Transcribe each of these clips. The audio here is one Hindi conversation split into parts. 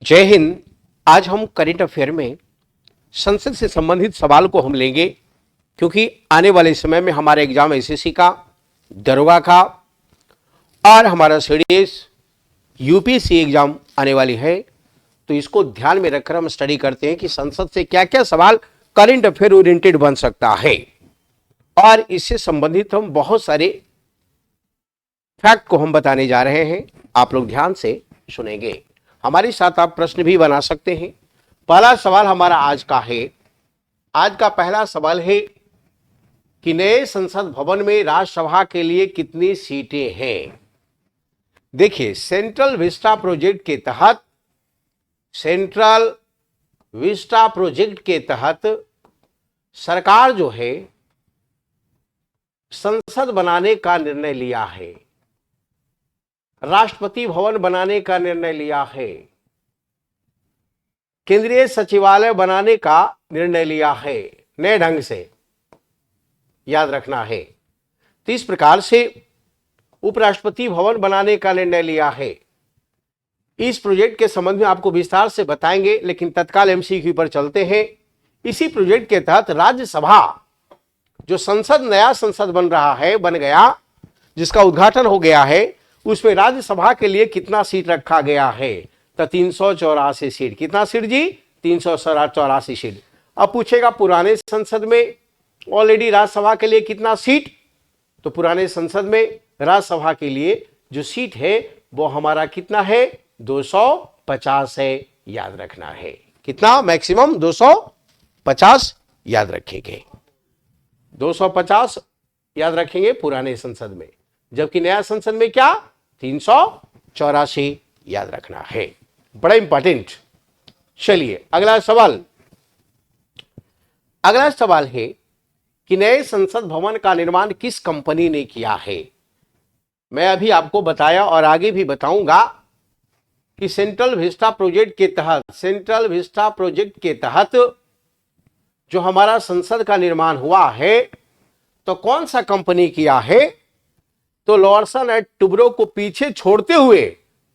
जय हिंद। आज हम करंट अफेयर में संसद से संबंधित सवाल को हम लेंगे, क्योंकि आने वाले समय में हमारा एग्जाम एसएससी का, दरोगा का और हमारा सीडीएस यूपीएससी एग्जाम आने वाली है। तो इसको ध्यान में रखकर हम स्टडी करते हैं कि संसद से क्या क्या सवाल करंट अफेयर ओरिएंटेड बन सकता है, और इससे संबंधित हम बहुत सारे फैक्ट को हम बताने जा रहे हैं। आप लोग ध्यान से सुनेंगे, हमारे साथ आप प्रश्न भी बना सकते हैं। पहला सवाल हमारा आज का है। आज का पहला सवाल है कि नए संसद भवन में राज्यसभा के लिए कितनी सीटें हैं। देखिए, सेंट्रल विस्टा प्रोजेक्ट के तहत सरकार जो है संसद बनाने का निर्णय लिया है, राष्ट्रपति भवन बनाने का निर्णय लिया है, केंद्रीय सचिवालय बनाने का निर्णय लिया है, नए ढंग से याद रखना है। तो इस प्रकार से उपराष्ट्रपति भवन बनाने का निर्णय लिया है। इस प्रोजेक्ट के संबंध में आपको विस्तार से बताएंगे, लेकिन तत्काल एमसीक्यू पर चलते हैं। इसी प्रोजेक्ट के तहत राज्यसभा, जो नया संसद बन गया, जिसका उद्घाटन हो गया है, उसमें राज्यसभा के लिए कितना सीट रखा गया है? तो 384 सीट। कितना सीट जी? 384 सीट। अब पूछेगा पुराने संसद में ऑलरेडी राज्यसभा के लिए कितना सीट? तो पुराने संसद में राज्यसभा के लिए जो सीट है वो हमारा कितना है? 250 है, याद रखना है। कितना? मैक्सिमम 250 याद रखेंगे। 250 याद रखेंगे पुराने संसद में, जबकि नया संसद में क्या? 384 याद रखना है, बड़ा इंपॉर्टेंट। चलिए अगला सवाल है कि नए संसद भवन का निर्माण किस कंपनी ने किया है। मैं अभी आपको बताया और आगे भी बताऊंगा कि सेंट्रल विस्टा प्रोजेक्ट के तहत जो हमारा संसद का निर्माण हुआ है, तो कौन सा कंपनी किया है? तो लॉर्सन एंड टुब्रो को पीछे छोड़ते हुए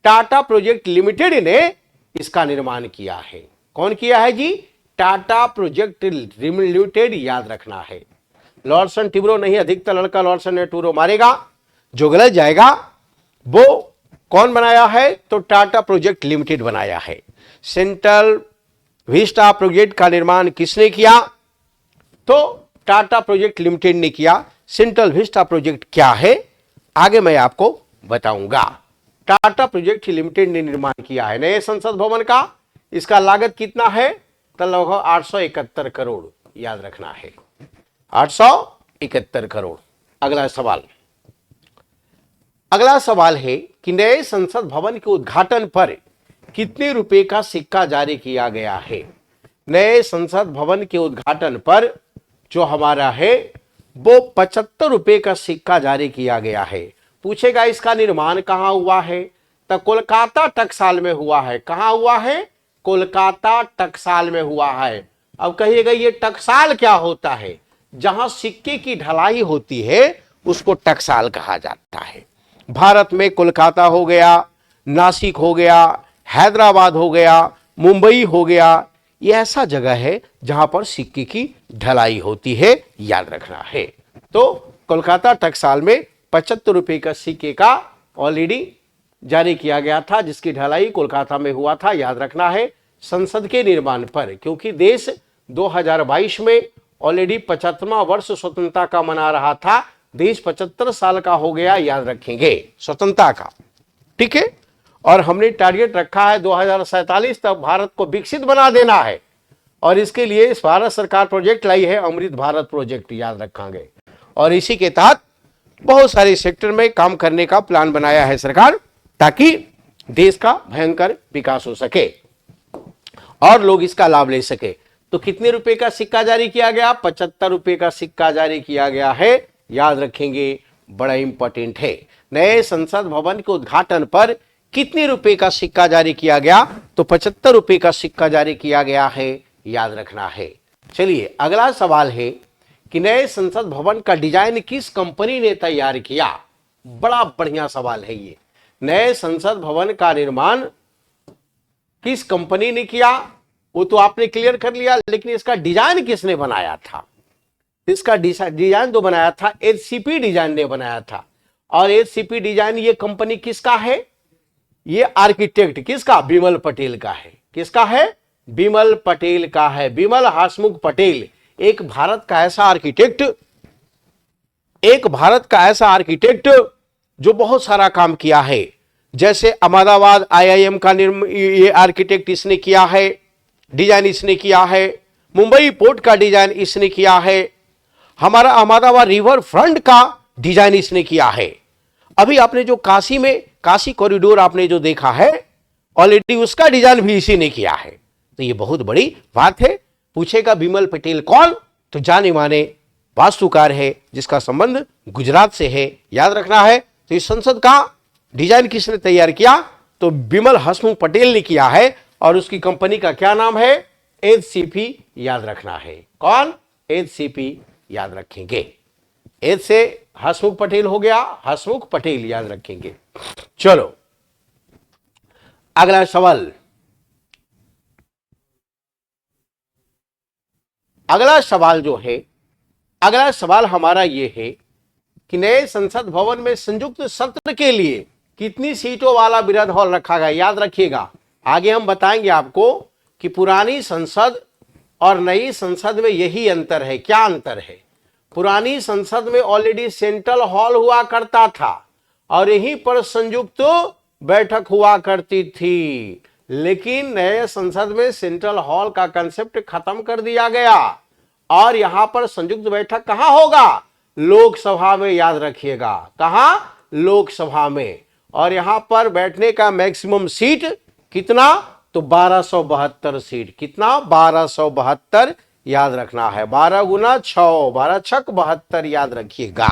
टाटा प्रोजेक्ट लिमिटेड ने इसका निर्माण किया है। कौन किया है जी? टाटा प्रोजेक्ट लिमिटेड, याद रखना है। लॉर्सन टुब्रो नहीं, अधिकतर लड़का लॉर्सन एंड टुब्रो मारेगा, जो गलत जाएगा। वो कौन बनाया है? तो टाटा प्रोजेक्ट लिमिटेड बनाया है। सेंट्रल विस्टा प्रोजेक्ट का निर्माण किसने किया? तो टाटा प्रोजेक्ट लिमिटेड ने किया। सेंट्रल विस्टा प्रोजेक्ट क्या है, आगे मैं आपको बताऊंगा। टाटा प्रोजेक्ट लिमिटेड ने निर्माण किया है नए संसद भवन का। इसका लागत कितना है? तो लगभग 871 करोड़, याद रखना है, 871 करोड़। अगला सवाल है कि नए संसद भवन के उद्घाटन पर कितने रुपए का सिक्का जारी किया गया है। नए संसद भवन के उद्घाटन पर जो हमारा है वो 75 रुपए का सिक्का जारी किया गया है। पूछेगा इसका निर्माण कहां हुआ है? तो कोलकाता टकसाल में हुआ है। कहां हुआ है? कोलकाता टकसाल में हुआ है। अब कहिएगा ये टकसाल क्या होता है? जहां सिक्के की ढलाई होती है उसको टकसाल कहा जाता है। भारत में कोलकाता हो गया, नासिक हो गया, हैदराबाद हो गया, मुंबई हो गया, ये ऐसा जगह है जहां पर सिक्के की ढलाई होती है, याद रखना है। तो कोलकाता टकसाल में 75 रुपए का सिक्के का ऑलरेडी जारी किया गया था, जिसकी ढलाई कोलकाता में हुआ था, याद रखना है। संसद के निर्माण पर, क्योंकि देश 2022 में ऑलरेडी 75वां वर्ष स्वतंत्रता का मना रहा था। देश 75 साल का हो गया, याद रखेंगे, स्वतंत्रता का। ठीक है, और हमने टारगेट रखा है 2047 तक भारत को विकसित बना देना है, और इसके लिए भारत सरकार प्रोजेक्ट लाई है, अमृत भारत प्रोजेक्ट, याद रखेंगे। और इसी के तहत बहुत सारे सेक्टर में काम करने का प्लान बनाया है सरकार, ताकि देश का भयंकर विकास हो सके और लोग इसका लाभ ले सके। तो कितने रुपए का सिक्का जारी किया गया? 75 रुपए का सिक्का जारी किया गया है, याद रखेंगे, बड़ा इंपॉर्टेंट है। नए संसद भवन के उद्घाटन पर कितने रुपए का सिक्का जारी किया गया? तो 75 रुपए का सिक्का जारी किया गया है, याद रखना है। चलिए अगला सवाल है कि नए संसद भवन का डिजाइन किस कंपनी ने तैयार किया। बड़ा बढ़िया सवाल है ये। नए संसद भवन का निर्माण किस कंपनी ने किया वो तो आपने क्लियर कर लिया, लेकिन इसका डिजाइन किसने बनाया था? इसका डिजाइन तो बनाया था एचसीपी डिजाइन ने बनाया था। और एचसीपी डिजाइन ये कंपनी किसका है? ये आर्किटेक्ट किसका? बिमल पटेल का है। किसका है? बिमल पटेल का है। बिमल हसमुख पटेल एक भारत का ऐसा आर्किटेक्ट जो बहुत सारा काम किया है। जैसे अहमदाबाद आईआईएम का ये आर्किटेक्ट इसने किया है, डिजाइन इसने किया है। मुंबई पोर्ट का डिजाइन इसने किया है। हमारा अहमदाबाद रिवर फ्रंट का डिजाइन इसने किया है। अभी आपने जो काशी में काशी कॉरिडोर आपने जो देखा है ऑलरेडी उसका डिजाइन भी इसी ने किया है। तो ये बहुत बड़ी बात है। पूछेगा बिमल पटेल कौन? तो जाने माने वास्तुकार है जिसका संबंध गुजरात से है, याद रखना है। तो इस संसद का डिजाइन किसने तैयार किया? तो बिमल हसमुख पटेल ने किया है। और उसकी कंपनी का क्या नाम है? एचसीपी, याद रखना है। कौन? एचसीपी, याद रखेंगे। एच से हसमुख पटेल हो गया, हसमुख पटेल याद रखेंगे। चलो अगला सवाल। अगला सवाल जो है, अगला सवाल हमारा ये है कि नए संसद भवन में संयुक्त सत्र के लिए कितनी सीटों वाला बृहद हॉल रखा गया? याद रखिएगा, आगे हम बताएंगे आपको कि पुरानी संसद और नई संसद में यही अंतर है। क्या अंतर है? पुरानी संसद में ऑलरेडी सेंट्रल हॉल हुआ करता था और यहीं पर संयुक्त बैठक हुआ करती थी, लेकिन नए संसद में सेंट्रल हॉल का कंसेप्ट खत्म कर दिया गया और यहां पर संयुक्त बैठक कहां होगा? लोकसभा में, याद रखिएगा। कहां? लोकसभा में। और यहां पर बैठने का मैक्सिमम सीट कितना? तो 1272 सीट। कितना? 1272, याद रखना है। 12 गुना 6, 12 छक 72, याद रखिएगा।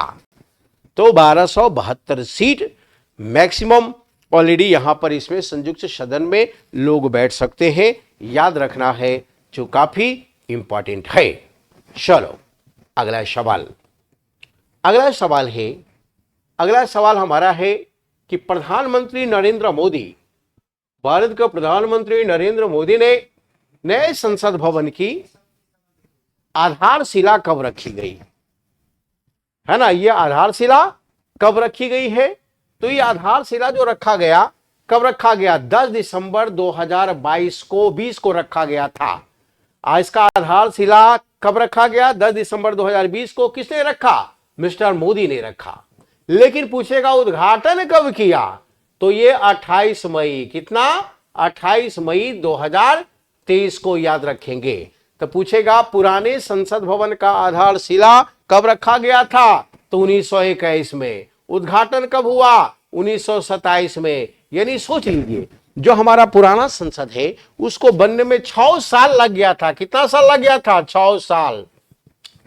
तो 1272 सीट मैक्सिमम ऑलरेडी यहां पर इसमें संयुक्त सदन में लोग बैठ सकते हैं, याद रखना है, जो काफी इंपॉर्टेंट है। चलो अगला सवाल। अगला सवाल है, अगला सवाल हमारा है कि प्रधानमंत्री नरेंद्र मोदी, भारत के प्रधानमंत्री नरेंद्र मोदी ने नए संसद भवन की आधारशिला कब रखी गई है ना? ये आधारशिला कब रखी गई है? तो ये आधारशिला जो रखा गया, कब रखा गया? 10 दिसंबर 2022 को 20 को रखा गया था। इसका आधारशिला कब रखा गया? 10 दिसंबर 2020 को। किसने रखा? मिस्टर मोदी ने रखा। लेकिन पूछेगा उद्घाटन कब किया? तो ये 28 मई। कितना? 28 मई 2023 को, याद रखेंगे। तो पूछेगा पुराने संसद भवन का आधारशिला कब रखा गया था? तो 1921 में। उद्घाटन कब हुआ? 1927 में। यानी सोच लीजिए, जो हमारा पुराना संसद है उसको बनने में 6 साल लग गया था। कितना साल लग गया था? 6 साल।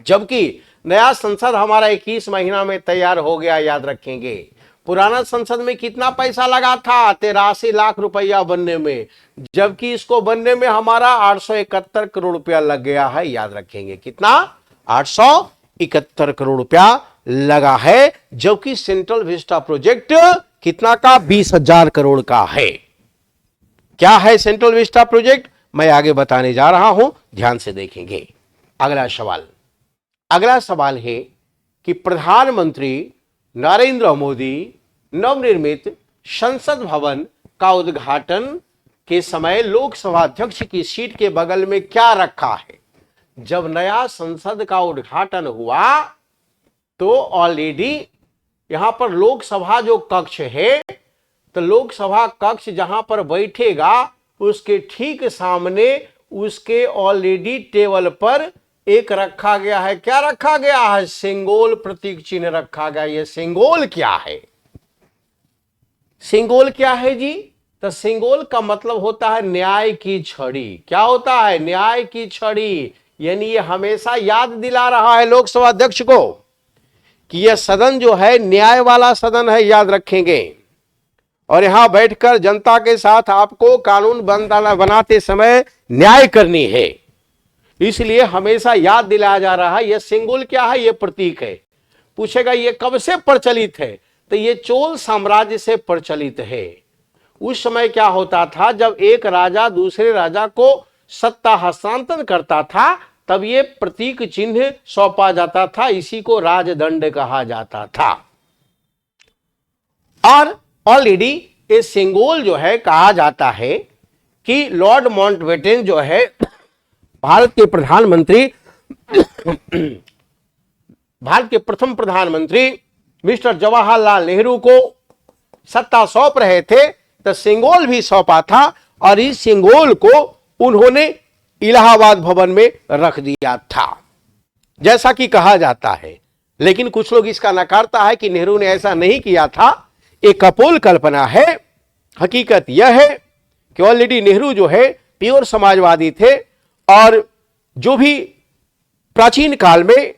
जबकि नया संसद हमारा 21 महीना में तैयार हो गया, याद रखेंगे। पुराना संसद में कितना पैसा लगा था? 83 लाख रुपया बनने में, जबकि इसको बनने में हमारा 871 करोड़ रुपया लग गया है, याद रखेंगे। कितना? 871 करोड़ रुपया लगा है। जबकि सेंट्रल विस्टा प्रोजेक्ट कितना का? 20,000 करोड़ का है। क्या है सेंट्रल विस्टा प्रोजेक्ट? मैं आगे बताने जा रहा हूं, ध्यान से देखेंगे। अगला सवाल। अगला सवाल है कि प्रधानमंत्री नरेंद्र मोदी नवनिर्मित संसद भवन का उद्घाटन के समय लोकसभा अध्यक्ष की सीट के बगल में क्या रखा है? जब नया संसद का उद्घाटन हुआ तो ऑलरेडी यहां पर लोकसभा जो कक्ष है, तो लोकसभा कक्ष जहां पर बैठेगा उसके ठीक सामने उसके ऑलरेडी टेबल पर एक रखा गया है। क्या रखा गया है? सिंगोल प्रतीक चिन्ह रखा गया। ये सिंगोल क्या है? सिंगोल क्या है जी? तो सिंगोल का मतलब होता है न्याय की छड़ी। क्या होता है? न्याय की छड़ी। यानी ये हमेशा याद दिला रहा है लोकसभा अध्यक्ष को कि यह सदन जो है न्याय वाला सदन है, याद रखेंगे। और यहां बैठकर जनता के साथ आपको कानून बनाते समय न्याय करनी है, इसलिए हमेशा याद दिलाया जा रहा है। यह सिंगल क्या है? यह प्रतीक है। पूछेगा ये कब से प्रचलित है? तो ये चोल साम्राज्य से प्रचलित है। उस समय क्या होता था, जब एक राजा दूसरे राजा को सत्ता हस्तांतरण करता था तब ये प्रतीक चिन्ह सौंपा जाता था, इसी को राजदंड कहा जाता था। और ऑलरेडी ये सेंगोल जो है कहा जाता है कि लॉर्ड माउंटबेटन जो है भारत के प्रधानमंत्री भारत के प्रथम प्रधानमंत्री मिस्टर जवाहरलाल नेहरू को सत्ता सौंप रहे थे तो सेंगोल भी सौंपा था और इस सेंगोल को उन्होंने इलाहाबाद भवन में रख दिया था जैसा कि कहा जाता है। लेकिन कुछ लोग इसका नकारता है कि नेहरू ने ऐसा नहीं किया था, एक कपोल कल्पना है। हकीकत यह है कि ऑलरेडी नेहरू जो है प्योर समाजवादी थे और जो भी प्राचीन काल में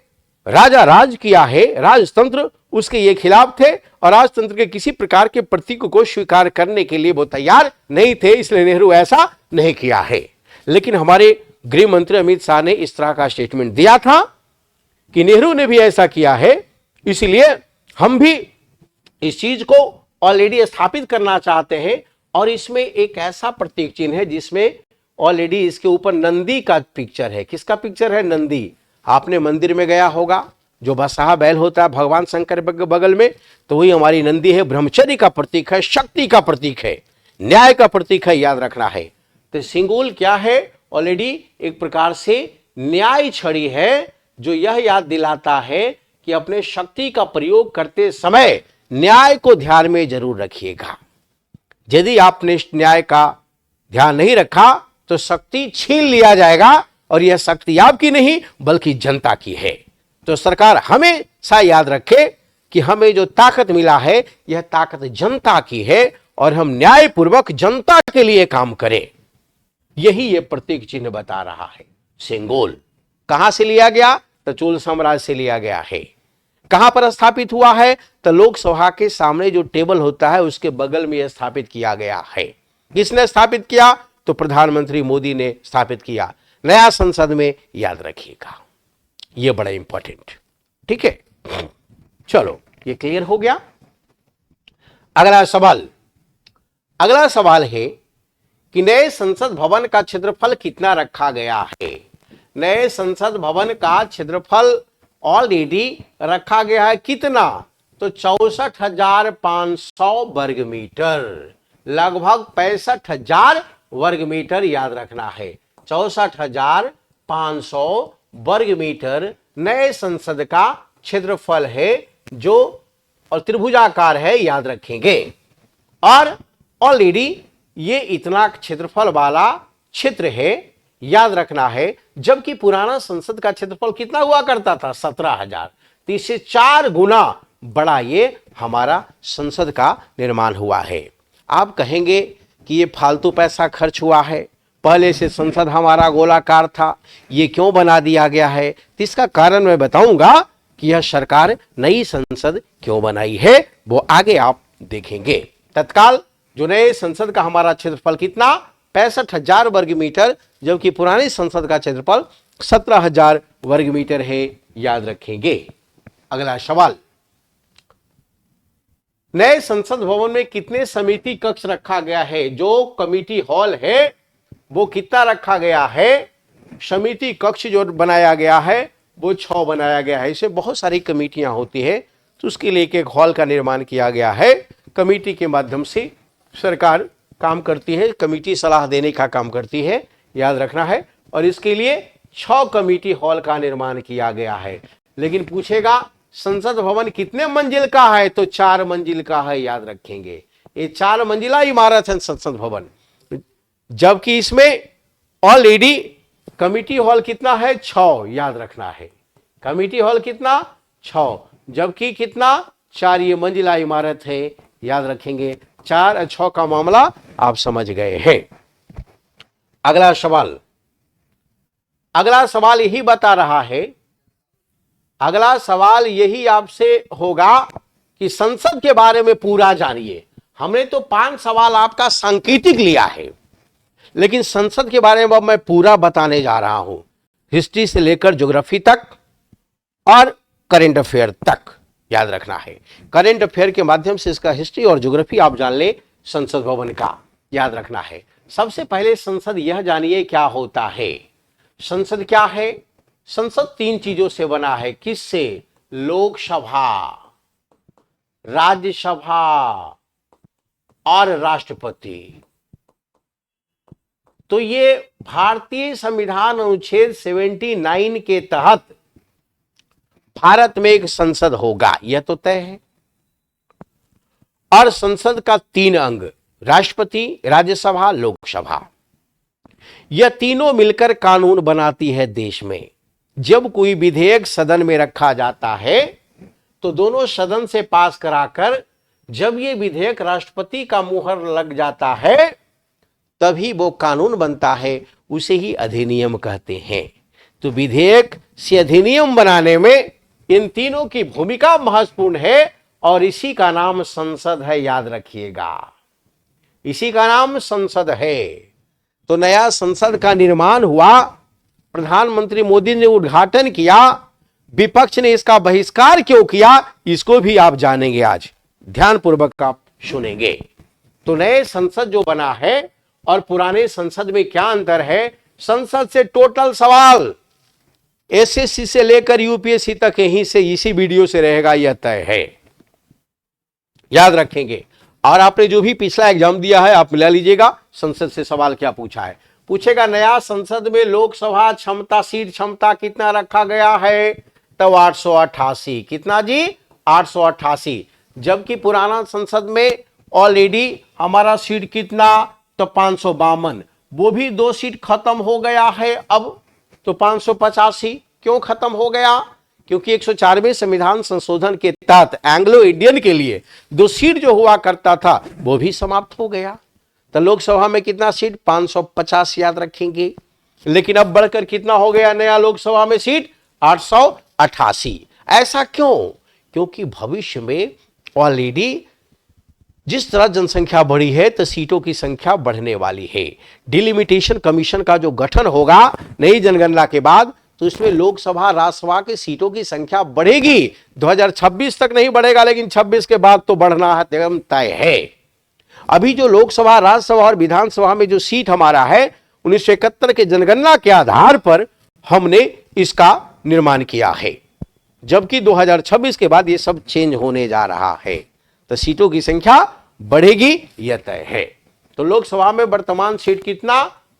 राजा राज किया है, राजतंत्र, उसके ये खिलाफ थे और राजतंत्र के किसी प्रकार के प्रतीक को स्वीकार करने के लिए वो तैयार नहीं थे, इसलिए नेहरू ऐसा नहीं किया है। लेकिन हमारे गृह मंत्री अमित शाह ने इस तरह का स्टेटमेंट दिया था कि नेहरू ने भी ऐसा किया है, इसलिए हम भी इस चीज को ऑलरेडी स्थापित करना चाहते हैं। और इसमें एक ऐसा प्रतीक चिन्ह है जिसमें ऑलरेडी इसके ऊपर नंदी का पिक्चर है। किसका पिक्चर है? नंदी। आपने मंदिर में गया होगा, जो बसहा बैल होता है भगवान शंकर बगल में, तो वही हमारी नंदी है। ब्रह्मचर्य का प्रतीक है, शक्ति का प्रतीक है, न्याय का प्रतीक है, याद रखना है। तो सिंगोल क्या है? ऑलरेडी एक प्रकार से न्याय छड़ी है जो यह याद दिलाता है कि अपने शक्ति का प्रयोग करते समय न्याय को ध्यान में जरूर रखिएगा। यदि आपने न्याय का ध्यान नहीं रखा तो शक्ति छीन लिया जाएगा और यह शक्ति आपकी नहीं बल्कि जनता की है। तो सरकार हमेशा याद रखे कि हमें जो ताकत मिला है यह ताकत जनता की है और हम न्यायपूर्वक जनता के लिए काम करें। यही ये प्रतीक चिन्ह बता रहा है। सेंगोल कहां से लिया गया? तो चोल साम्राज्य से लिया गया है। कहां पर स्थापित हुआ है? तो लोकसभा के सामने जो टेबल होता है उसके बगल में यह स्थापित किया गया है। किसने स्थापित किया? तो प्रधानमंत्री मोदी ने स्थापित किया, नया संसद में, याद रखिएगा। यह बड़ा इंपॉर्टेंट, ठीक है। चलो, ये क्लियर हो गया। अगला सवाल है कि नए संसद भवन का क्षेत्रफल कितना रखा गया है? नए संसद भवन का क्षेत्रफल ऑलरेडी रखा गया है कितना? तो 64,500 वर्ग मीटर, लगभग 65,000 वर्ग मीटर, याद रखना है। 64,500 वर्ग मीटर नए संसद का क्षेत्रफल है, जो और त्रिभुजाकार है, याद रखेंगे। और ऑलरेडी ये इतना क्षेत्रफल वाला क्षेत्र है, याद रखना है। जबकि पुराना संसद का क्षेत्रफल कितना हुआ करता था? 17,000। तो इससे 4 गुना बड़ा ये हमारा संसद का निर्माण हुआ है। आप कहेंगे कि ये फालतू पैसा खर्च हुआ है, पहले से संसद हमारा गोलाकार था, ये क्यों बना दिया गया है? तो इसका कारण मैं बताऊंगा कि यह सरकार नई संसद क्यों बनाई है, वो आगे आप देखेंगे। तत्काल जो नए संसद का हमारा क्षेत्रफल कितना? 65,000 वर्ग मीटर, जबकि पुरानी संसद का क्षेत्रफल 17,000 वर्ग मीटर है, याद रखेंगे। अगला सवाल, नए संसद भवन में कितने समिति कक्ष रखा गया है? जो कमिटी हॉल है वो कितना रखा गया है? समिति कक्ष जो बनाया गया है वो 6 बनाया गया है। इसे बहुत सारी कमेटियां होती है, तो उसके लिए एक हॉल का निर्माण किया गया है। कमेटी के माध्यम से सरकार काम करती है, कमेटी सलाह देने का काम करती है, याद रखना है। और इसके लिए 6 कमेटी हॉल का निर्माण किया गया है। लेकिन पूछेगा संसद भवन कितने मंजिल का है? तो 4 मंजिल का है, याद रखेंगे। ये 4 मंजिला इमारत है संसद भवन, जबकि इसमें ऑलरेडी कमेटी हॉल कितना है? 6, याद रखना है। कमेटी हॉल कितना? 6, जबकि कितना? 4 ये मंजिला इमारत है, याद रखेंगे। 4 और 6 का मामला आप समझ गए हैं। अगला सवाल यही बता रहा है, अगला सवाल यही आपसे होगा कि संसद के बारे में पूरा जानिए। हमने तो 5 सवाल आपका सांकेतिक लिया है, लेकिन संसद के बारे में अब मैं पूरा बताने जा रहा हूं, हिस्ट्री से लेकर ज्योग्राफी तक और करंट अफेयर तक, याद रखना है। करंट अफेयर के माध्यम से इसका हिस्ट्री और ज्योग्राफी आप जान ले, संसद भवन का याद रखना है। सबसे पहले संसद यह जानिए क्या होता है। संसद क्या है? संसद तीन चीजों से बना है। किससे? लोकसभा, राज्यसभा और राष्ट्रपति। तो ये भारतीय संविधान अनुच्छेद 79 के तहत भारत में एक संसद होगा, यह तो तय है। और संसद का तीन अंग, राष्ट्रपति, राज्यसभा, लोकसभा, यह तीनों मिलकर कानून बनाती है देश में। जब कोई विधेयक सदन में रखा जाता है तो दोनों सदन से पास कराकर जब ये विधेयक राष्ट्रपति का मुहर लग जाता है तभी वो कानून बनता है, उसे ही अधिनियम कहते हैं। तो विधेयक से अधिनियम बनाने में इन तीनों की भूमिका महत्वपूर्ण है और इसी का नाम संसद है, याद रखिएगा, इसी का नाम संसद है। तो नया संसद का निर्माण हुआ, प्रधानमंत्री मोदी ने उद्घाटन किया, विपक्ष ने इसका बहिष्कार क्यों किया इसको भी आप जानेंगे, आज ध्यानपूर्वक आप सुनेंगे। तो नए संसद जो बना है और पुराने संसद में क्या अंतर है? संसद से टोटल सवाल एसएससी से लेकर यूपीएससी तक यहीं से इसी वीडियो से रहेगा, यह तय है, याद रखेंगे। और आपने जो भी पिछला एग्जाम दिया है आप मिला लीजिएगा, संसद से सवाल क्या पूछा है। पूछेगा नया संसद में लोकसभा क्षमता, सीट क्षमता कितना रखा गया है? तब 888। कितना जी? 888। जबकि पुराना संसद में ऑलरेडी हमारा सीट कितना? तो 552। वो भी 2 सीट खत्म हो गया है अब, तो 585। क्यों खत्म हो गया? क्योंकि 104वें संविधान संशोधन के तहत एंग्लो इंडियन के लिए 2 सीट जो हुआ करता था वो भी समाप्त हो गया। तो लोकसभा में कितना सीट? 550, याद रखेंगे। लेकिन अब बढ़कर कितना हो गया नया लोकसभा में सीट? 888। ऐसा क्यों? क्योंकि भविष्य में ऑलरेडी जिस तरह जनसंख्या बढ़ी है तो सीटों की संख्या बढ़ने वाली है। डिलिमिटेशन कमीशन का जो गठन होगा नई जनगणना के बाद, तो इसमें लोकसभा, राज्यसभा की सीटों की संख्या बढ़ेगी। 2026 तक नहीं बढ़ेगा, लेकिन 26 के बाद तो बढ़ना है, तय है। अभी जो लोकसभा, राज्यसभा और विधानसभा में जो सीट हमारा है 1971 के जनगणना के आधार पर हमने इसका निर्माण किया है, जबकि 2026 के बाद ये सब चेंज होने जा रहा है, तो सीटों की संख्या बढ़ेगी, यह तय है। तो लोकसभा में वर्तमान सीट कितना?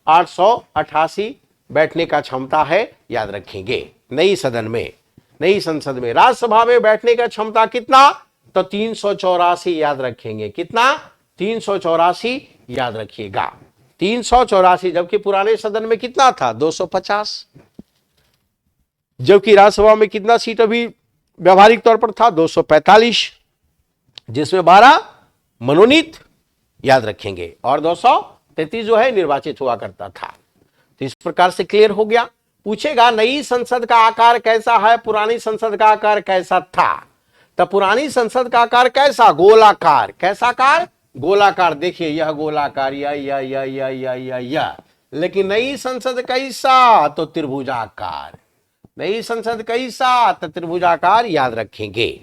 888 बैठने का क्षमता है, याद रखेंगे, नई सदन में, नई संसद में। राज्यसभा में बैठने का क्षमता कितना? तो 384, याद रखेंगे। कितना? 384, याद रखिएगा, 384। जबकि पुराने सदन में कितना था? 250। जबकि राज्यसभा में कितना सीट अभी व्यवहारिक तौर पर था? 245, जिसमें 12 मनोनीत, याद रखेंगे, और 233 जो है निर्वाचित हुआ करता था। तो इस प्रकार से क्लियर हो गया। पूछेगा नई संसद का आकार कैसा है, पुरानी संसद का आकार कैसा था? तो पुरानी संसद का आकार कैसा? गोलाकार। कैसा आकार? गोलाकार। देखिए यह गोलाकार, या। लेकिन नई संसद कैसा? तो त्रिभुजाकार। नई संसद कैसा? तो त्रिभुजाकार, याद रखेंगे।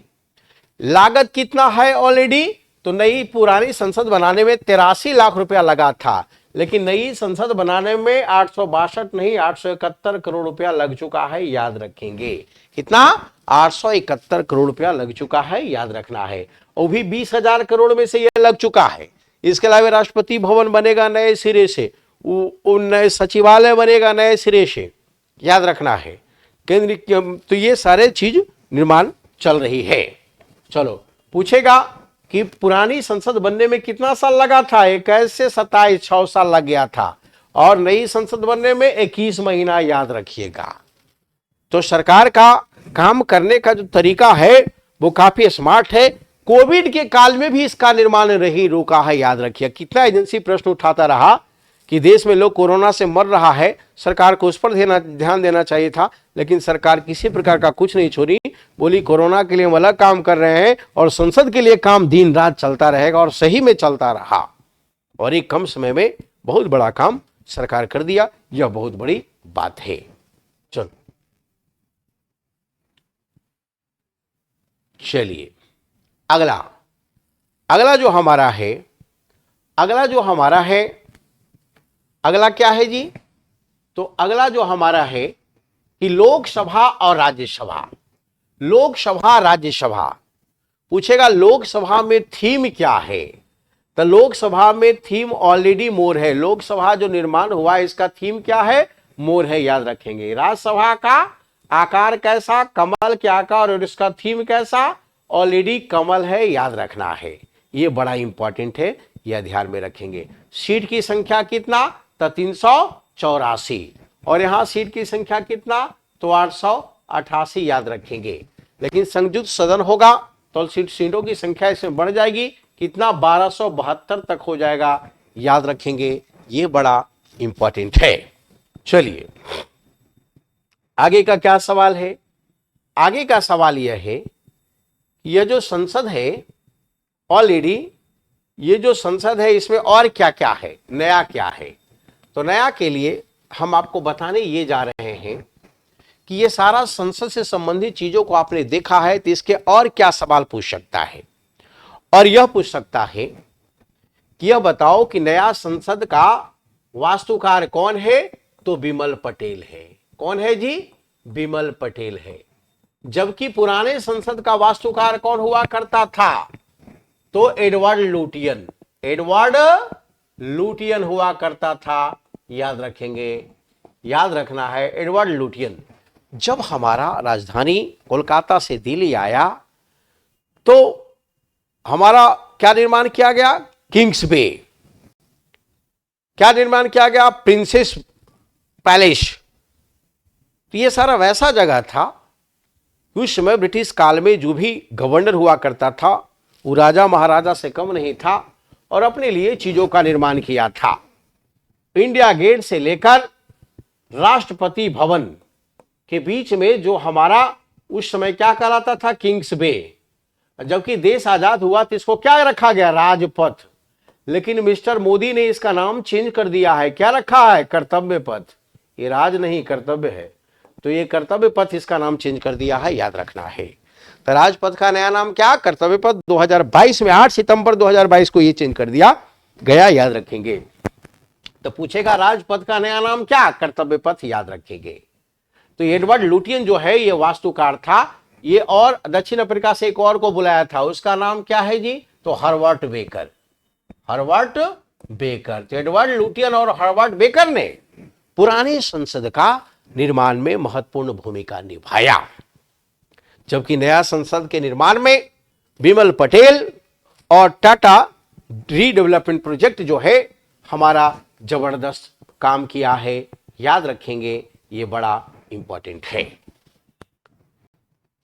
लागत कितना है ऑलरेडी? तो नई, पुरानी संसद बनाने में 83 लाख रुपया लगा था, लेकिन नई संसद बनाने में 862 नहीं 871 करोड़ रुपया लग चुका है, याद रखेंगे। कितना? 871 करोड़ रुपया लग चुका है, याद रखना है। और भी 20,000 करोड़ में से यह लग चुका है। इसके अलावा राष्ट्रपति भवन बनेगा नए सिरे से, नए सचिवालय बनेगा नए सिरे से, याद रखना है। केंद्र, तो ये सारे चीज निर्माण चल रही है। चलो, पूछेगा कि पुरानी संसद बनने में कितना साल लगा था? 21 से 27, 6 साल लग गया था, और नई संसद बनने में 21 महीना, याद रखिएगा। तो सरकार का काम करने का जो तरीका है वो काफी स्मार्ट है। कोविड के काल में भी इसका निर्माण नहीं रुका है, याद रखिए। कितना एजेंसी प्रश्न उठाता रहा कि देश में लोग कोरोना से मर रहा है, सरकार को उस पर ध्यान देना चाहिए था, लेकिन सरकार किसी प्रकार का कुछ नहीं छोड़ी। बोली कोरोना के लिए हम अलग काम कर रहे हैं और संसद के लिए काम दिन रात चलता रहेगा, और सही में चलता रहा, और एक कम समय में बहुत बड़ा काम सरकार कर दिया। यह बहुत बड़ी बात है। चलो चलिए, अगला जो हमारा है अगला जो हमारा है, अगला क्या है जी? तो अगला जो हमारा है कि लोकसभा और राज्यसभा। लोकसभा राज्यसभा पूछेगा लोकसभा में थीम क्या है? तो लोकसभा में थीम ऑलरेडी मोर है। लोकसभा जो निर्माण हुआ है इसका थीम क्या है? मोर है, याद रखेंगे। राज्यसभा का आकार कैसा? कमल के आकार, और इसका थीम कैसा? ऑलरेडी कमल है, याद रखना है। ये बड़ा इंपॉर्टेंट है, यह ध्यान में रखेंगे। सीट की संख्या कितना? तो 384, और यहां सीट की संख्या कितना? तो 888, याद रखेंगे। लेकिन संयुक्त सदन होगा तो सीटों की संख्या इसमें बढ़ जाएगी, कितना? 1272 तक हो जाएगा, याद रखेंगे। ये बड़ा इंपॉर्टेंट है। चलिए आगे का क्या सवाल है? आगे का सवाल यह है, यह जो संसद है ऑलरेडी, ये जो संसद है इसमें और क्या क्या है, नया क्या है? तो नया के लिए हम आपको बताने ये जा रहे हैं कि ये सारा संसद से संबंधित चीजों को आपने देखा है, तो इसके और क्या सवाल पूछ सकता है? और यह पूछ सकता है कि यह बताओ कि नया संसद का वास्तुकार कौन है? तो बिमल पटेल है। कौन है जी? बिमल पटेल है। जबकि पुराने संसद का वास्तुकार कौन हुआ करता था? तो एडवर्ड लुटियन। एडवर्ड लुटियन हुआ करता था, याद रखेंगे, याद रखना है, एडवर्ड लुटियन। जब हमारा राजधानी कोलकाता से दिल्ली आया तो हमारा क्या निर्माण किया गया? किंग्स बे। क्या निर्माण किया गया? Princess palace. तो ये सारा वैसा जगह था, उस समय ब्रिटिश काल में जो भी गवर्नर हुआ करता था वो राजा महाराजा से कम नहीं था और अपने लिए चीजों का निर्माण किया था। इंडिया गेट से लेकर राष्ट्रपति भवन के बीच में जो हमारा उस समय क्या कहलाता था? किंग्स बे। जबकि देश आजाद हुआ तो इसको क्या रखा गया? राजपथ। लेकिन मिस्टर मोदी ने इसका नाम चेंज कर दिया है। क्या रखा है? कर्तव्य पथ। ये राज नहीं, कर्तव्य है। तो ये कर्तव्य पथ, इसका नाम चेंज कर दिया है, याद रखना है। तो राजपथ का नया नाम क्या? कर्तव्य पथ। 2022 में 8 सितंबर 2022 को ये चेंज कर दिया गया, याद रखेंगे। तो पूछेगा राजपथ का नया नाम क्या? कर्तव्य पथ, याद रखेंगे। तो एडवर्ड लुटियन जो है ये वास्तुकार था। ये और दक्षिण अफ्रीका से एक और को बुलाया था, उसका नाम क्या है जी? तो हर्बर्ट बेकर। Herbert baker. तो एडवर्ड लुटियन और हर्बर्ट बेकर ने पुरानी संसद का निर्माण में महत्वपूर्ण भूमिका निभाया। जबकि नया संसद के निर्माण में बिमल पटेल और टाटा रीडेवलपमेंट प्रोजेक्ट जो है हमारा जबरदस्त काम किया है, याद रखेंगे। ये बड़ा इंपॉर्टेंट है।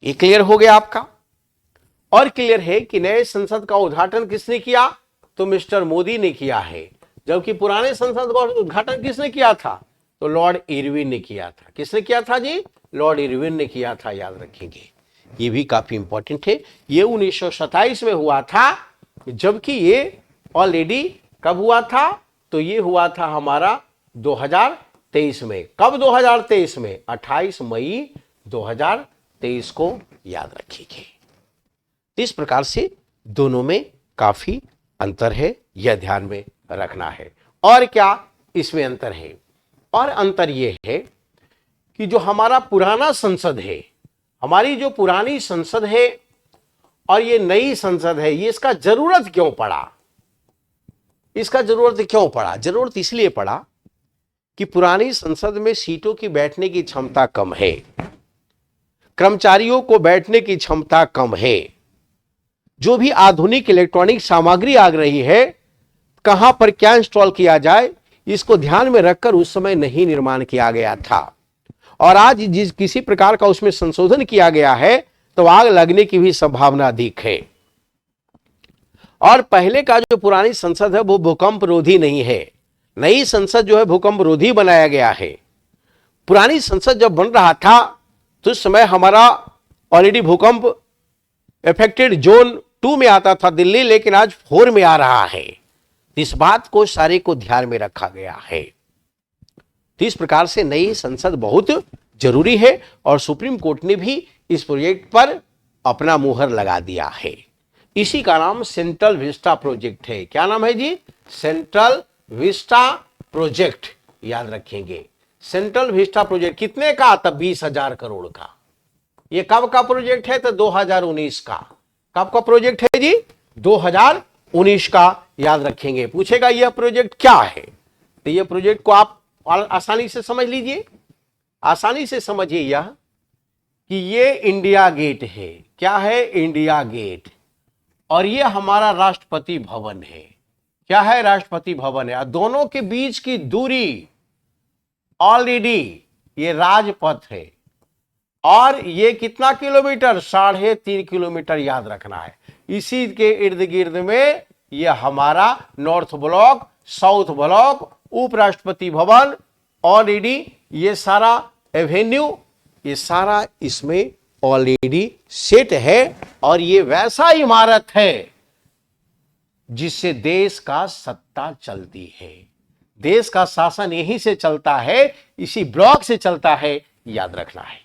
ये क्लियर हो गया आपका? और क्लियर है कि नए संसद का उद्घाटन किसने किया? तो मिस्टर मोदी ने किया है। जबकि पुराने संसद का उद्घाटन किसने किया था? तो लॉर्ड इरविन ने किया था। किसने किया था जी? लॉर्ड इरविन ने किया था, याद रखेंगे। ये भी काफी इंपॉर्टेंट है। ये 1927 में हुआ था, जबकि ये ऑलरेडी कब हुआ था? तो ये हुआ था हमारा 2023 में। कब? 2023 में 28 मई 2023 को, याद रखिए। इस प्रकार से दोनों में काफी अंतर है, यह ध्यान में रखना है। और क्या इसमें अंतर है? और अंतर यह है कि जो हमारा पुराना संसद है, हमारी जो पुरानी संसद है और ये नई संसद है, ये इसका जरूरत क्यों पड़ा? इसका जरूरत क्यों पड़ा? जरूरत इसलिए पड़ा कि पुरानी संसद में सीटों की बैठने की क्षमता कम है, कर्मचारियों को बैठने की क्षमता कम है। जो भी आधुनिक इलेक्ट्रॉनिक सामग्री आ रही है, कहां पर क्या इंस्टॉल किया जाए, इसको ध्यान में रखकर उस समय नहीं निर्माण किया गया था। और आज जिस किसी प्रकार का उसमें संशोधन किया गया है तो आग लगने की भी संभावना अधिक है। और पहले का जो पुरानी संसद है वो भूकंप रोधी नहीं है। नई संसद जो है भूकंप रोधी बनाया गया है। पुरानी संसद जब बन रहा था तो उस समय हमारा ऑलरेडी भूकंप इफेक्टेड जोन 2 में आता था दिल्ली, लेकिन आज 4 में आ रहा है। इस बात को सारे को ध्यान में रखा गया है। तो इस प्रकार से नई संसद बहुत जरूरी है और सुप्रीम कोर्ट ने भी इस प्रोजेक्ट पर अपना मुहर लगा दिया है। इसी का नाम सेंट्रल विस्टा प्रोजेक्ट है। क्या नाम है जी? सेंट्रल विस्टा प्रोजेक्ट, याद रखेंगे। सेंट्रल विस्टा प्रोजेक्ट कितने का? तब 20,000 करोड़ का। ये कब का प्रोजेक्ट है? तो 2019 का। कब का प्रोजेक्ट है जी? 2019 का, याद रखेंगे। पूछेगा यह प्रोजेक्ट क्या है, तो यह प्रोजेक्ट को आप आसानी से समझ लीजिए, आसानी से समझिए यह कि ये इंडिया गेट है। क्या है? India gate. और ये हमारा राष्ट्रपति भवन है। क्या है? राष्ट्रपति भवन है। दोनों के बीच की दूरी ऑलरेडी ये राजपथ है। और ये कितना किलोमीटर? 3.5 किलोमीटर, याद रखना है। इसी के इर्द गिर्द में ये हमारा नॉर्थ ब्लॉक, साउथ ब्लॉक, उपराष्ट्रपति भवन, ऑलरेडी ये सारा एवेन्यू, ये सारा इसमें ऑलरेडी सेट है। और ये वैसा इमारत है जिससे देश का सत्ता चलती है। देश का शासन यहीं से चलता है, इसी ब्लॉक से चलता है, याद रखना है।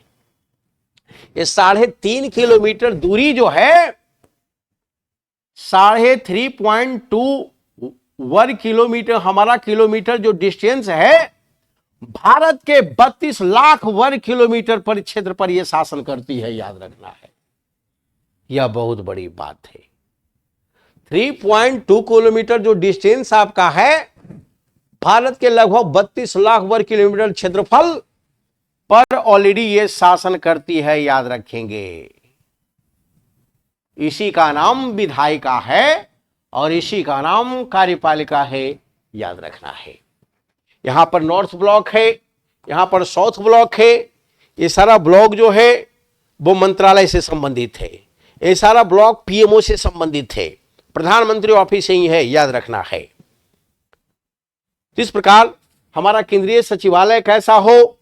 ये 3.5 किलोमीटर दूरी जो है, 3.2 किलोमीटर हमारा किलोमीटर जो डिस्टेंस है, भारत के 32 लाख वर्ग किलोमीटर पर क्षेत्र पर यह शासन करती है, याद रखना है। यह बहुत बड़ी बात है। 3.2 किलोमीटर जो डिस्टेंस आपका है, भारत के लगभग 32 लाख वर्ग किलोमीटर क्षेत्रफल पर ऑलरेडी ये शासन करती है, याद रखेंगे। इसी का नाम विधायिका है और इसी का नाम कार्यपालिका है, याद रखना है। यहां पर नॉर्थ ब्लॉक है, यहां पर साउथ ब्लॉक है। ये सारा ब्लॉक जो है वो मंत्रालय से संबंधित है। ये सारा ब्लॉक पीएमओ से संबंधित है, प्रधानमंत्री ऑफिस यही है, याद रखना है। इस प्रकार हमारा केंद्रीय सचिवालय कैसा हो,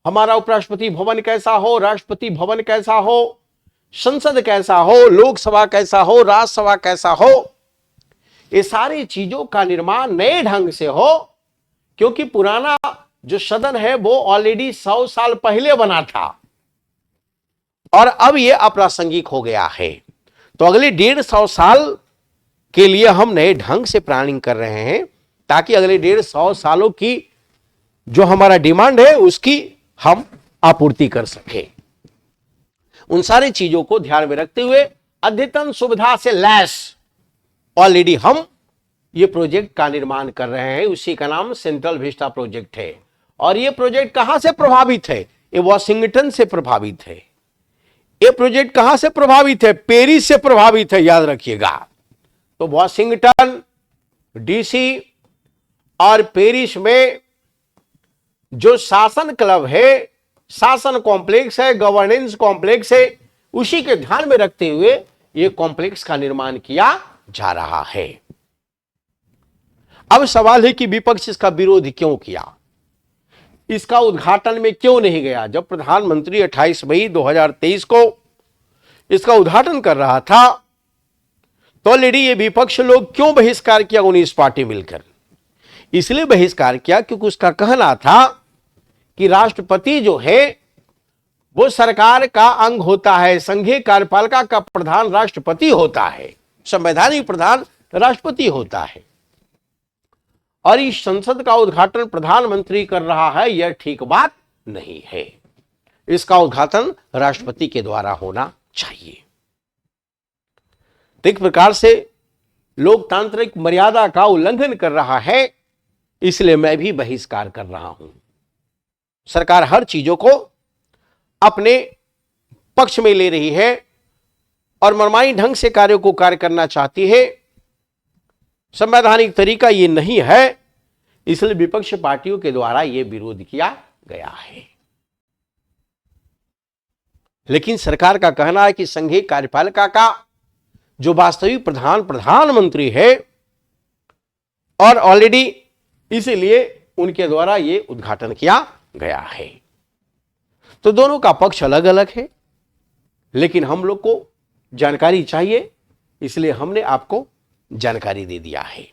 हमारा उपराष्ट्रपति भवन कैसा हो, राष्ट्रपति भवन कैसा हो, संसद कैसा हो, लोकसभा कैसा हो, राज्यसभा कैसा हो, ये सारी चीजों का निर्माण नए ढंग से हो। क्योंकि पुराना जो सदन है वो ऑलरेडी 100 साल पहले बना था और अब ये अप्रासंगिक हो गया है। तो अगले 150 साल के लिए हम नए ढंग से प्लानिंग कर रहे हैं, ताकि अगले 150 सालों की जो हमारा डिमांड है उसकी हम आपूर्ति कर सके। उन सारी चीजों को ध्यान में रखते हुए अद्यतन सुविधा से लैस ऑलरेडी हम ये प्रोजेक्ट का निर्माण कर रहे हैं। उसी का नाम सेंट्रल विस्टा प्रोजेक्ट है। और ये प्रोजेक्ट कहां से प्रभावित है? ये वॉशिंगटन से प्रभावित है। ये प्रोजेक्ट कहां से प्रभावित है? पेरिस से प्रभावित है, याद रखिएगा। तो वॉशिंगटन डीसी और पेरिस में जो शासन क्लब है, शासन कॉम्प्लेक्स है, गवर्नेंस कॉम्प्लेक्स है, उसी के ध्यान में रखते हुए यह कॉम्प्लेक्स का निर्माण किया जा रहा है। अब सवाल है कि विपक्ष इसका विरोध क्यों किया, इसका उद्घाटन में क्यों नहीं गया? जब प्रधानमंत्री 28 मई 2023 को इसका उद्घाटन कर रहा था तो ऑलरेडी ये विपक्ष लोग क्यों बहिष्कार किया 19 पार्टी मिलकर? इसलिए बहिष्कार किया क्योंकि उसका कहना था कि राष्ट्रपति जो है वो सरकार का अंग होता है, संघीय कार्यपालिका का प्रधान राष्ट्रपति होता है, संवैधानिक प्रधान राष्ट्रपति होता है। और इस संसद का उद्घाटन प्रधानमंत्री कर रहा है, यह ठीक बात नहीं है। इसका उद्घाटन राष्ट्रपति के द्वारा होना चाहिए। तो एक प्रकार से लोकतांत्रिक मर्यादा का उल्लंघन कर रहा है, इसलिए मैं भी बहिष्कार कर रहा हूं। सरकार हर चीजों को अपने पक्ष में ले रही है और मनमानी ढंग से कार्यों को कार्य करना चाहती है। संवैधानिक तरीका ये नहीं है, इसलिए विपक्ष पार्टियों के द्वारा यह विरोध किया गया है। लेकिन सरकार का कहना है कि संघीय कार्यपालिका का जो वास्तविक प्रधानमंत्री है और ऑलरेडी इसीलिए उनके द्वारा यह उद्घाटन किया गया है। तो दोनों का पक्ष अलग अलग है, लेकिन हम लोग को जानकारी चाहिए, इसलिए हमने आपको जानकारी दे दिया है।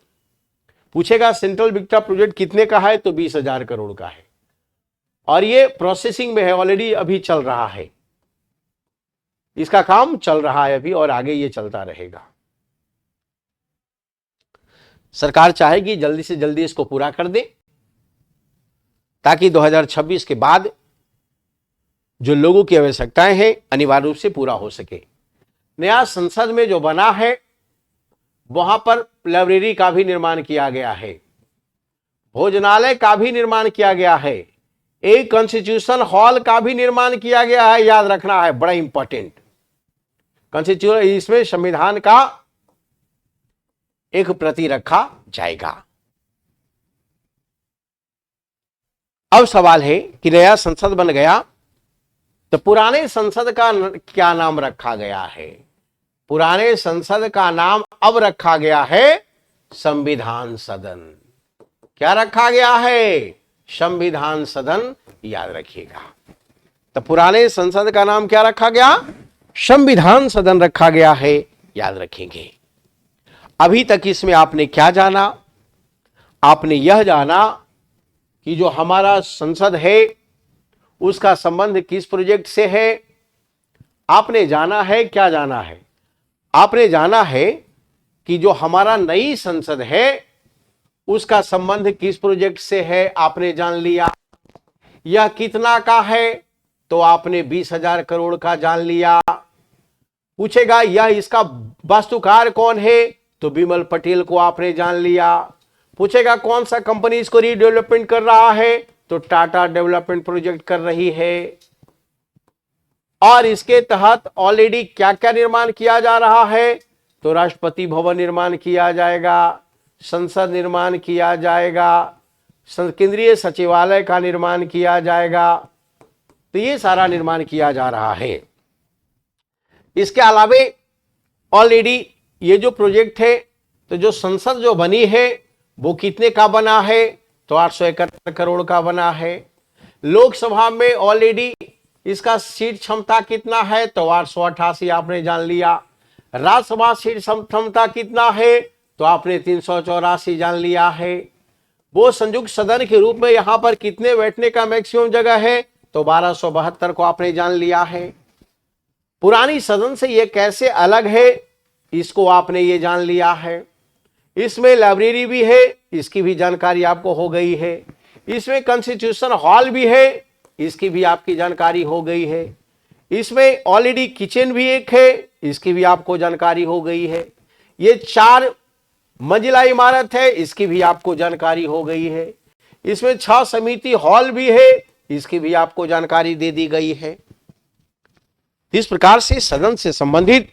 पूछेगा सेंट्रल विस्टा प्रोजेक्ट कितने का है, तो 20,000 करोड़ का है और ये प्रोसेसिंग में है, ऑलरेडी अभी चल रहा है, इसका काम चल रहा है अभी और आगे ये चलता रहेगा। सरकार चाहेगी जल्दी से जल्दी इसको पूरा कर दे, ताकि 2026 के बाद जो लोगों की आवश्यकताएं हैं अनिवार्य रूप से पूरा हो सके। नया संसद में जो बना है वहां पर लाइब्रेरी का भी निर्माण किया गया है, भोजनालय का भी निर्माण किया गया है, एक कॉन्स्टिट्यूशन हॉल का भी निर्माण किया गया है। याद रखना है, बड़ा इंपॉर्टेंट। कॉन्स्टिट्यूशन, इसमें संविधान का एक प्रति रखा जाएगा। अब सवाल है कि नया संसद बन गया तो पुराने संसद का क्या नाम रखा गया है? पुराने संसद का नाम अब रखा गया है संविधान सदन। क्या रखा गया है? संविधान सदन। याद रखिएगा। तो पुराने संसद का नाम क्या रखा गया? संविधान सदन रखा गया है। याद रखेंगे। अभी तक इसमें आपने क्या जाना? आपने यह जाना कि जो हमारा संसद है उसका संबंध किस प्रोजेक्ट से है। आपने जाना है, क्या जाना है? आपने जाना है कि जो हमारा नई संसद है उसका संबंध किस प्रोजेक्ट से है, आपने जान लिया। यह कितना का है, तो आपने 20,000 करोड़ का जान लिया। पूछेगा यह इसका वास्तुकार कौन है, तो बिमल पटेल को आपने जान लिया। पूछेगा कौन सा कंपनी इसको रीडेवलपमेंट कर रहा है, तो टाटा डेवलपमेंट प्रोजेक्ट कर रही है। और इसके तहत ऑलरेडी क्या क्या निर्माण किया जा रहा है, तो राष्ट्रपति भवन निर्माण किया जाएगा, संसद निर्माण किया जाएगा, केंद्रीय सचिवालय का निर्माण किया जाएगा। तो ये सारा निर्माण किया जा रहा है। इसके अलावे ऑलरेडी ये जो प्रोजेक्ट है, तो जो संसद जो बनी है वो कितने का बना है, तो 871 करोड़ का बना है। लोकसभा में ऑलरेडी इसका सीट क्षमता कितना है, तो 888 आपने जान लिया। राज्यसभा सीट क्षमता कितना है, तो आपने 384 जान लिया है। वो संयुक्त सदन के रूप में यहां पर कितने बैठने का मैक्सिमम जगह है, तो 1272 को आपने जान लिया है। पुरानी सदन से ये कैसे अलग है, इसको आपने ये जान लिया है। इसमें लाइब्रेरी भी है, इसकी भी जानकारी आपको हो गई है। इसमें कॉन्स्टिट्यूशन हॉल भी है, इसकी भी आपकी जानकारी हो गई है। इसमें ऑलरेडी किचन भी एक है, इसकी भी आपको जानकारी हो गई है। ये 4 मंजिला इमारत है, इसकी भी आपको जानकारी हो गई है। इसमें 6 समिति हॉल भी है, इसकी भी आपको जानकारी दे दी गई है। इस प्रकार से सदन से संबंधित,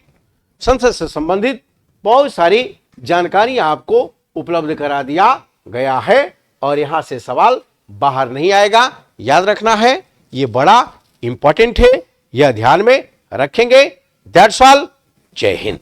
संसद से संबंधित बहुत सारी जानकारी आपको उपलब्ध करा दिया गया है और यहां से सवाल बाहर नहीं आएगा। याद रखना है, ये बड़ा इंपॉर्टेंट है, यह ध्यान में रखेंगे। That's all. जय हिंद।